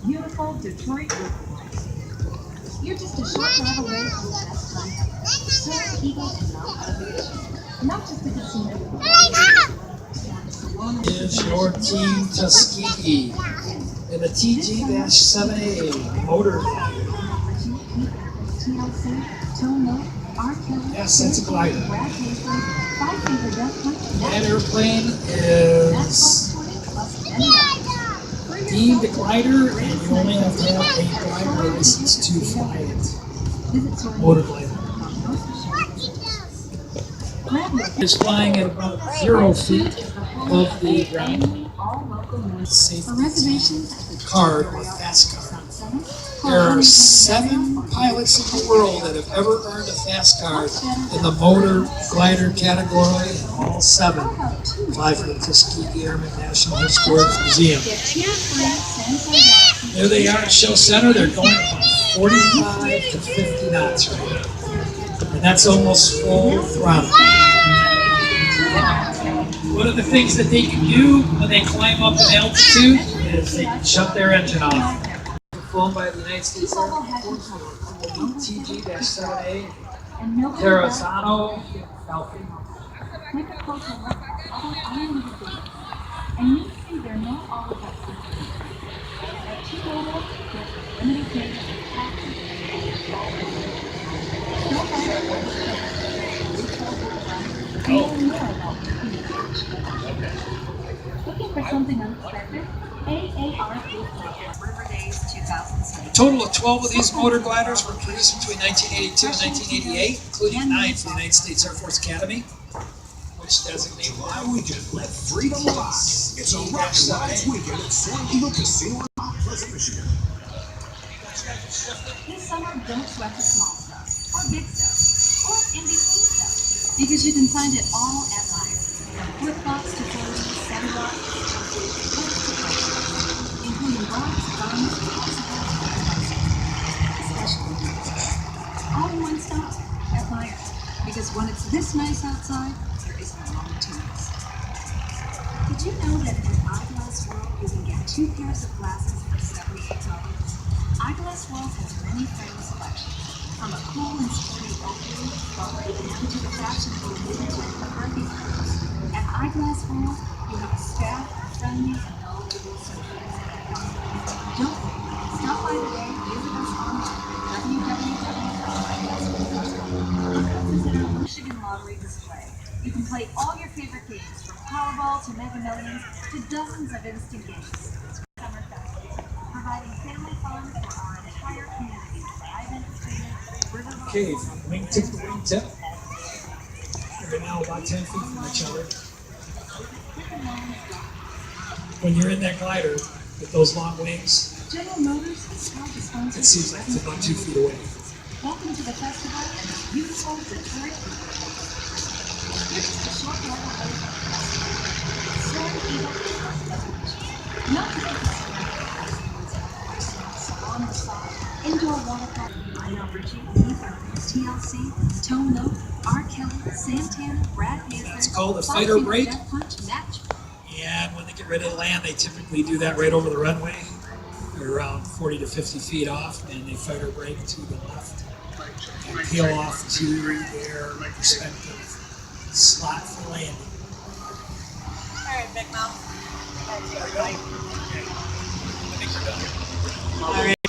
beautiful Detroit riverways. You're just a short drive away from the best time ever. Soaring Eagle and Mount Elevation. Not just a casino. Is your team Tuskegee in the TG-7A motor. Yes, that's a glider. That airplane is deemed a glider, and you only have to have a glider license to fly it. Motor glider. It's flying at about 0 feet above the ground. Safety card or fast card. There are 7 pilots in the world that have ever earned a fast card in the motor glider category, and all 7 fly for the Tuskegee Airmen National Historic Museum. There they are at Show Center. They're going about 45 to 50 knots right now. And that's almost full throttle. One of the things that they can do when they climb up in altitude is they can shut their engine off. Flown by the United States Air Force, TG-7A, Terrazano, Falcon. Take a closer look at other islands of Greece, and you'll see they're not all about safety. At T-Mobile, there's a limited data and taxes and don't looking for something unexpected? River Days 2006. A total of 12 of these motor gliders were produced between 1982 and 1988, including 9 for the United States Air Force Academy, which designate why we just let freedom fly. It's a rock side weekend at Soaring Eagle Casino in Pleasant, Michigan. This summer, don't sweat the small stuff, or big stuff, or in between stuff, because you can find it all at Myers. Flip-flops to clothing, sunglasses, including bras, garments, especially all in one stop at Myers. Because when it's this nice outside, there isn't a moment to miss. Did you know that at Eyeglass World you can get 2 pairs of glasses for $76? Eyeglass World has many famous selections, from a cool and sporty Oakley down to the fashionable vintage and McCarthy colors. At Eyeglass World, you have a staff, friendly, and knowledgeable service. Don't wait. Stop by today. Visit us online at www.eyeglassworld.com. Visit our Michigan Lottery display. You can play all your favorite games, from Powerball to Mega Millions to dozens of instant games. Summer Festival, providing family fun for our entire community. Okay, from wingtip to wingtip. We're now about 10 feet from each other. When you're in that glider with those long wings, it seems like it's about 2 feet away. Welcome to the festival and the beautiful Detroit. It's a short level away from the Soaring Eagle not to get salon massage, indoor water park. Lionel Richie, TLC, Tone Loc, R. Kelly, Santana, Brad Paisley. It's called a fighter break. Punch, match. And when they get ready to land, they typically do that right over the runway. They're around 40 to 50 feet off, and they fighter brake to the left and peel off to their respective slot for landing. All right, Big Mouth. Okay. I think we're done. All right.